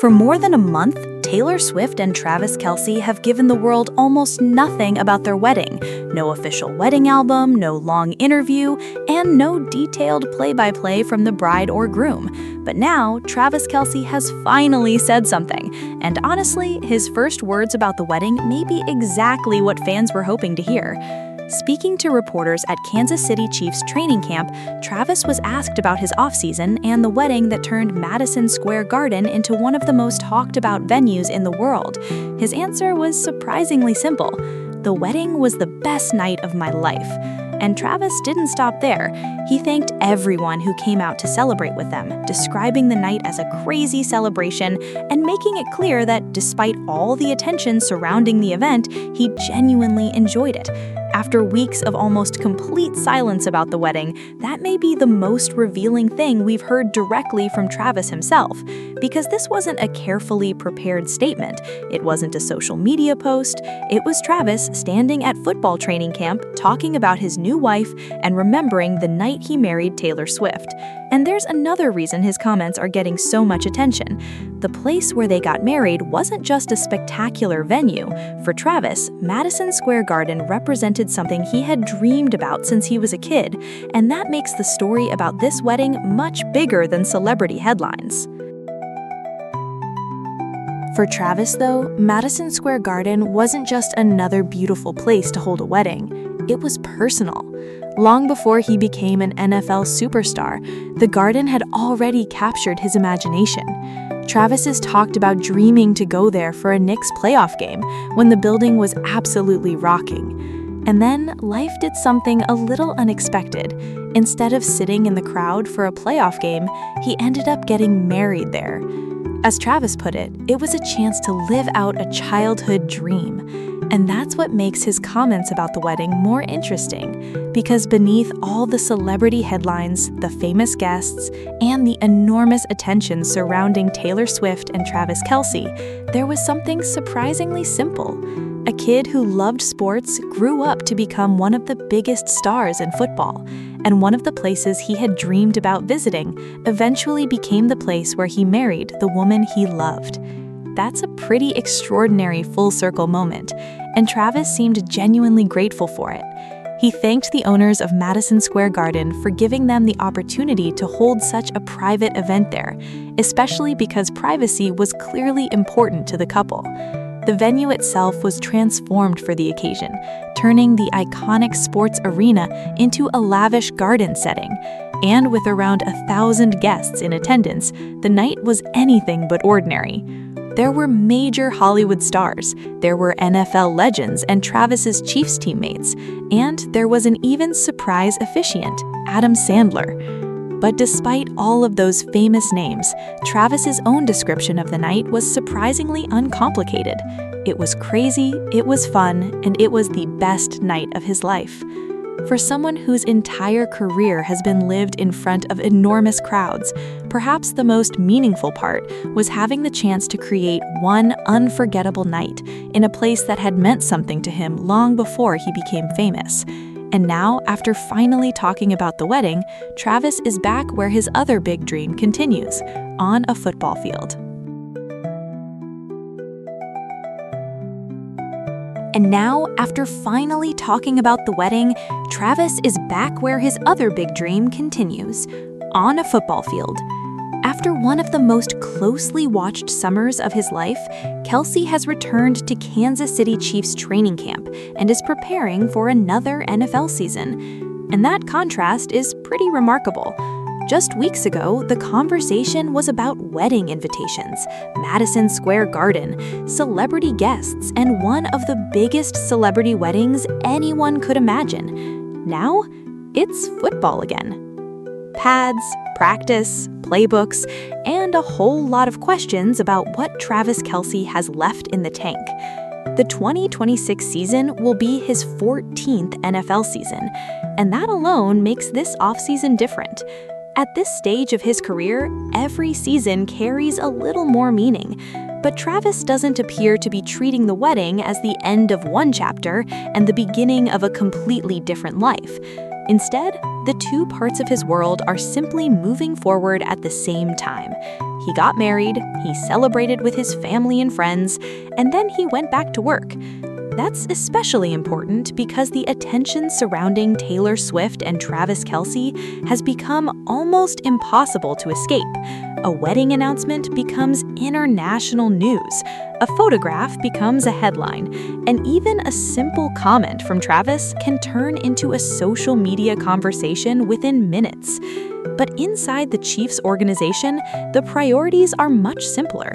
For more than a month, Taylor Swift and Travis Kelce have given the world almost nothing about their wedding. No official wedding album, no long interview, and no detailed play-by-play from the bride or groom. But now, Travis Kelce has finally said something. And honestly, his first words about the wedding may be exactly what fans were hoping to hear. Speaking to reporters at Kansas City Chiefs training camp, Travis was asked about his offseason and the wedding that turned Madison Square Garden into one of the most talked-about venues in the world. His answer was surprisingly simple. The wedding was the best night of my life. And Travis didn't stop there. He thanked everyone who came out to celebrate with them, describing the night as a crazy celebration and making it clear that despite all the attention surrounding the event, he genuinely enjoyed it. After weeks of almost complete silence about the wedding, that may be the most revealing thing we've heard directly from Travis himself, because this wasn't a carefully prepared statement. It wasn't a social media post. It was Travis standing at football training camp talking about his new wife and remembering the night he married Taylor Swift. And there's another reason his comments are getting so much attention. The place where they got married wasn't just a spectacular venue. For Travis, Madison Square Garden represented something he had dreamed about since he was a kid, and that makes the story about this wedding much bigger than celebrity headlines. For Travis, though, Madison Square Garden wasn't just another beautiful place to hold a wedding. It was personal. Long before he became an NFL superstar, the Garden had already captured his imagination. Travis has talked about dreaming to go there for a Knicks playoff game when the building was absolutely rocking. And then life did something a little unexpected. Instead of sitting in the crowd for a playoff game, he ended up getting married there. As Travis put it, it was a chance to live out a childhood dream. And that's what makes his comments about the wedding more interesting, because beneath all the celebrity headlines, the famous guests, and the enormous attention surrounding Taylor Swift and Travis Kelce, there was something surprisingly simple. A kid who loved sports grew up to become one of the biggest stars in football, and one of the places he had dreamed about visiting eventually became the place where he married the woman he loved. That's a pretty extraordinary full-circle moment, and Travis seemed genuinely grateful for it. He thanked the owners of Madison Square Garden for giving them the opportunity to hold such a private event there, especially because privacy was clearly important to the couple. The venue itself was transformed for the occasion, turning the iconic sports arena into a lavish garden setting. And with around 1,000 guests in attendance, the night was anything but ordinary. There were major Hollywood stars, there were NFL legends and Travis's Chiefs teammates, and there was an even surprise officiant, Adam Sandler. But despite all of those famous names, Travis's own description of the night was surprisingly uncomplicated. It was crazy, it was fun, and it was the best night of his life. For someone whose entire career has been lived in front of enormous crowds, perhaps the most meaningful part was having the chance to create one unforgettable night in a place that had meant something to him long before he became famous. And now, after finally talking about the wedding, Travis is back where his other big dream continues, on a football field. And now, after finally talking about the wedding, Travis is back where his other big dream continues, on a football field. After one of the most closely watched summers of his life, Kelce has returned to Kansas City Chiefs training camp and is preparing for another NFL season. And that contrast is pretty remarkable. Just weeks ago, the conversation was about wedding invitations, Madison Square Garden, celebrity guests, and one of the biggest celebrity weddings anyone could imagine. Now, it's football again. Pads, practice, playbooks, and a whole lot of questions about what Travis Kelce has left in the tank. The 2026 season will be his 14th NFL season, and that alone makes this offseason different. At this stage of his career, every season carries a little more meaning. But Travis doesn't appear to be treating the wedding as the end of one chapter and the beginning of a completely different life. Instead, the two parts of his world are simply moving forward at the same time. He got married, he celebrated with his family and friends, and then he went back to work. That's especially important because the attention surrounding Taylor Swift and Travis Kelce has become almost impossible to escape. A wedding announcement becomes international news, a photograph becomes a headline, and even a simple comment from Travis can turn into a social media conversation within minutes. But inside the Chiefs organization, the priorities are much simpler.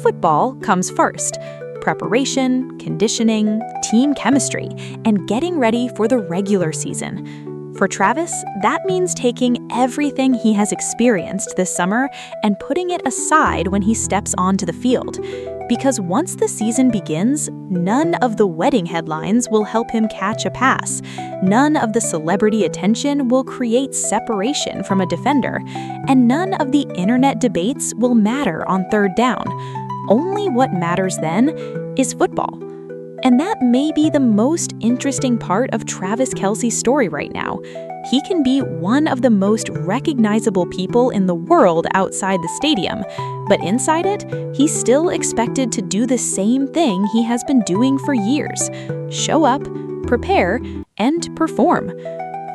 Football comes first. Preparation, conditioning, team chemistry, and getting ready for the regular season. For Travis, that means taking everything he has experienced this summer and putting it aside when he steps onto the field. Because once the season begins, none of the wedding headlines will help him catch a pass. None of the celebrity attention will create separation from a defender. And none of the internet debates will matter on third down. Only what matters then is football. And that may be the most interesting part of Travis Kelce's story right now. He can be one of the most recognizable people in the world outside the stadium, but inside it, he's still expected to do the same thing he has been doing for years: show up, prepare, and perform.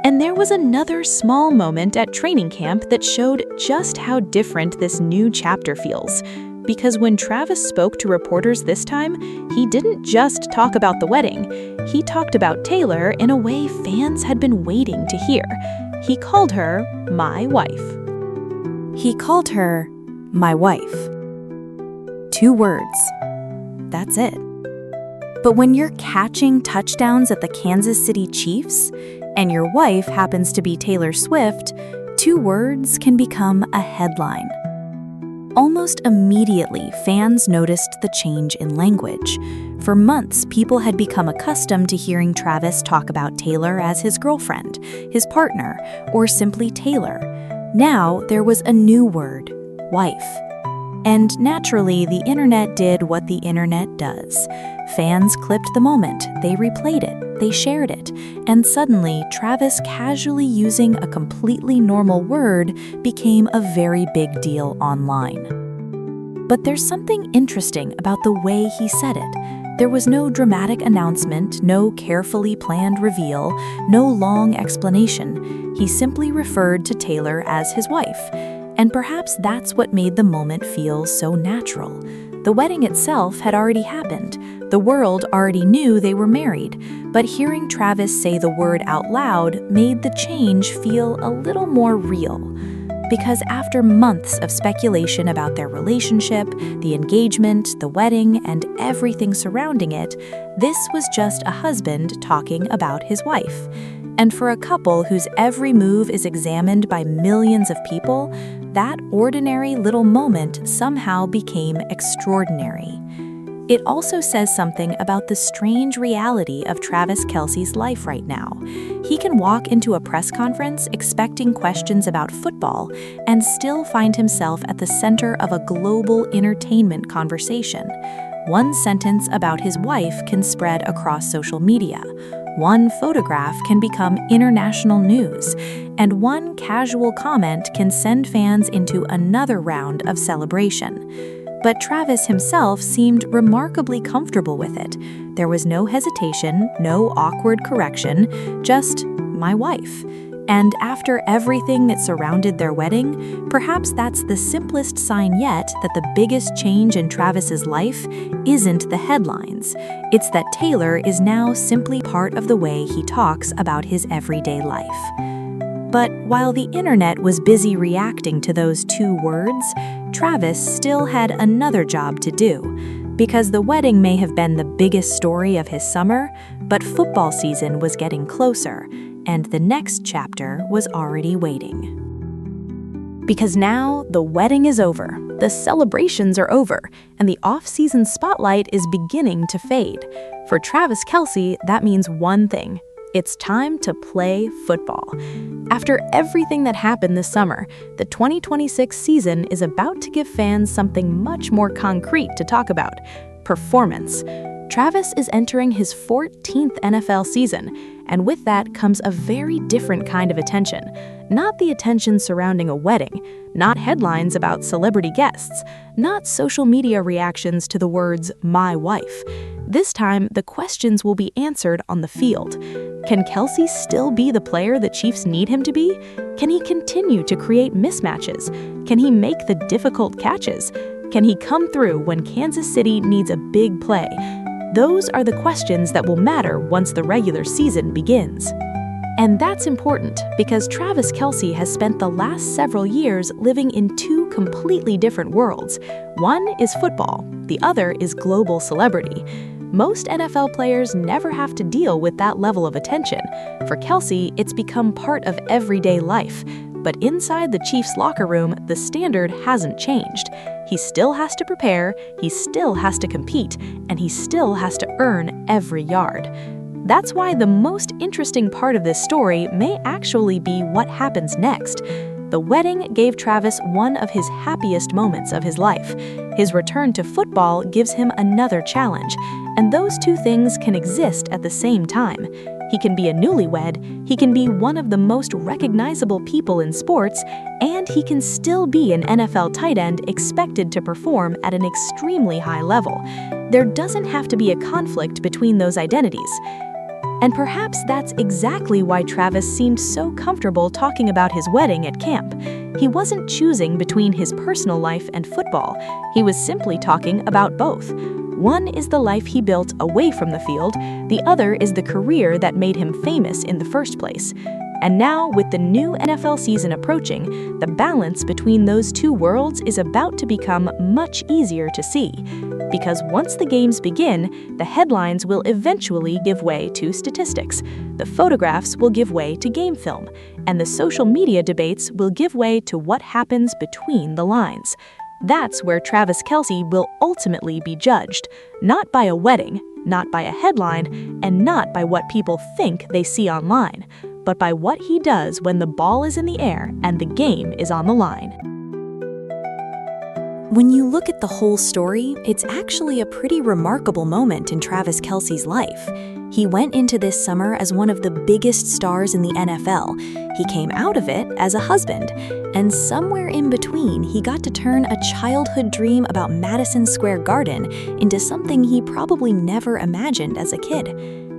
And there was another small moment at training camp that showed just how different this new chapter feels. Because when Travis spoke to reporters this time, he didn't just talk about the wedding. He talked about Taylor in a way fans had been waiting to hear. He called her my wife. He called her my wife. 2 words. That's it. But when you're catching touchdowns at the Kansas City Chiefs, and your wife happens to be Taylor Swift, 2 words can become a headline. Almost immediately, fans noticed the change in language. For months, people had become accustomed to hearing Travis talk about Taylor as his girlfriend, his partner, or simply Taylor. Now, there was a new word: wife. And naturally, the internet did what the internet does. Fans clipped the moment, they replayed it, they shared it, and suddenly, Travis casually using a completely normal word became a very big deal online. But there's something interesting about the way he said it. There was no dramatic announcement, no carefully planned reveal, no long explanation. He simply referred to Taylor as his wife. And perhaps that's what made the moment feel so natural. The wedding itself had already happened. The world already knew they were married. But hearing Travis say the word out loud made the change feel a little more real. Because after months of speculation about their relationship, the engagement, the wedding, and everything surrounding it, this was just a husband talking about his wife. And for a couple whose every move is examined by millions of people, that ordinary little moment somehow became extraordinary. It also says something about the strange reality of Travis Kelce's life right now. He can walk into a press conference expecting questions about football and still find himself at the center of a global entertainment conversation. One sentence about his wife can spread across social media. One photograph can become international news, and one casual comment can send fans into another round of celebration. But Travis himself seemed remarkably comfortable with it. There was no hesitation, no awkward correction, just my wife. And after everything that surrounded their wedding, perhaps that's the simplest sign yet that the biggest change in Travis's life isn't the headlines. It's that Taylor is now simply part of the way he talks about his everyday life. But while the internet was busy reacting to those 2 words, Travis still had another job to do. Because the wedding may have been the biggest story of his summer, but football season was getting closer, and the next chapter was already waiting. Because now the wedding is over, the celebrations are over, and the off-season spotlight is beginning to fade. For Travis Kelce, that means one thing: it's time to play football. After everything that happened this summer, the 2026 season is about to give fans something much more concrete to talk about: performance. Travis is entering his 14th NFL season, And with that comes a very different kind of attention. Not the attention surrounding a wedding, not headlines about celebrity guests, not social media reactions to the words, "my wife." This time, the questions will be answered on the field. Can Kelce still be the player the Chiefs need him to be? Can he continue to create mismatches? Can he make the difficult catches? Can he come through when Kansas City needs a big play? Those are the questions that will matter once the regular season begins. And that's important because Travis Kelce has spent the last several years living in two completely different worlds. One is football, the other is global celebrity. Most NFL players never have to deal with that level of attention. For Kelce, it's become part of everyday life. But inside the Chiefs' locker room, the standard hasn't changed. He still has to prepare, he still has to compete, and he still has to earn every yard. That's why the most interesting part of this story may actually be what happens next. The wedding gave Travis one of his happiest moments of his life. His return to football gives him another challenge, and those two things can exist at the same time. He can be a newlywed, he can be one of the most recognizable people in sports, and he can still be an NFL tight end expected to perform at an extremely high level. There doesn't have to be a conflict between those identities. And perhaps that's exactly why Travis seemed so comfortable talking about his wedding at camp. He wasn't choosing between his personal life and football. He was simply talking about both. One is the life he built away from the field, the other is the career that made him famous in the first place. And now, with the new NFL season approaching, the balance between those two worlds is about to become much easier to see. Because once the games begin, the headlines will eventually give way to statistics, the photographs will give way to game film, and the social media debates will give way to what happens between the lines. That's where Travis Kelce will ultimately be judged, not by a wedding, not by a headline, and not by what people think they see online, but by what he does when the ball is in the air and the game is on the line. When you look at the whole story, it's actually a pretty remarkable moment in Travis Kelce's life. He went into this summer as one of the biggest stars in the NFL. He came out of it as a husband. And somewhere in between, he got to turn a childhood dream about Madison Square Garden into something he probably never imagined as a kid.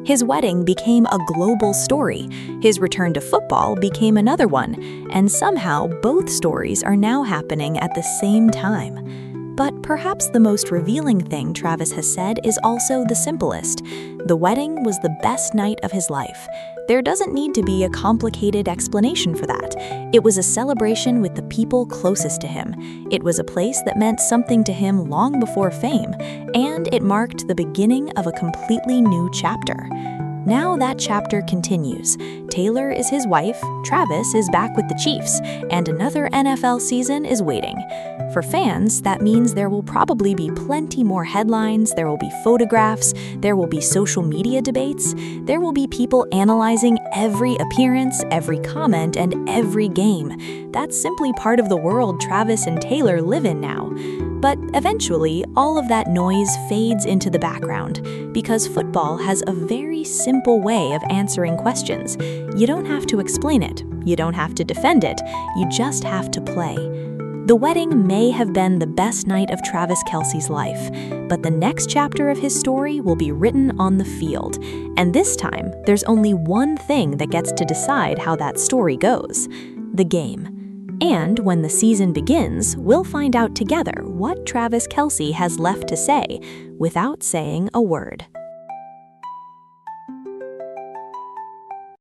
His wedding became a global story. His return to football became another one. And somehow, both stories are now happening at the same time. But perhaps the most revealing thing Travis has said is also the simplest. The wedding was the best night of his life. There doesn't need to be a complicated explanation for that. It was a celebration with the people closest to him. It was a place that meant something to him long before fame, and it marked the beginning of a completely new chapter. Now that chapter continues. Taylor is his wife, Travis is back with the Chiefs, and another NFL season is waiting. For fans, that means there will probably be plenty more headlines, there will be photographs, there will be social media debates, there will be people analyzing every appearance, every comment, and every game. That's simply part of the world Travis and Taylor live in now. But eventually, all of that noise fades into the background because football has a very simple way of answering questions. You don't have to explain it, you don't have to defend it, you just have to play. The wedding may have been the best night of Travis Kelce's life, but the next chapter of his story will be written on the field. And this time, there's only one thing that gets to decide how that story goes: the game. And when the season begins, we'll find out together what Travis Kelce has left to say without saying a word.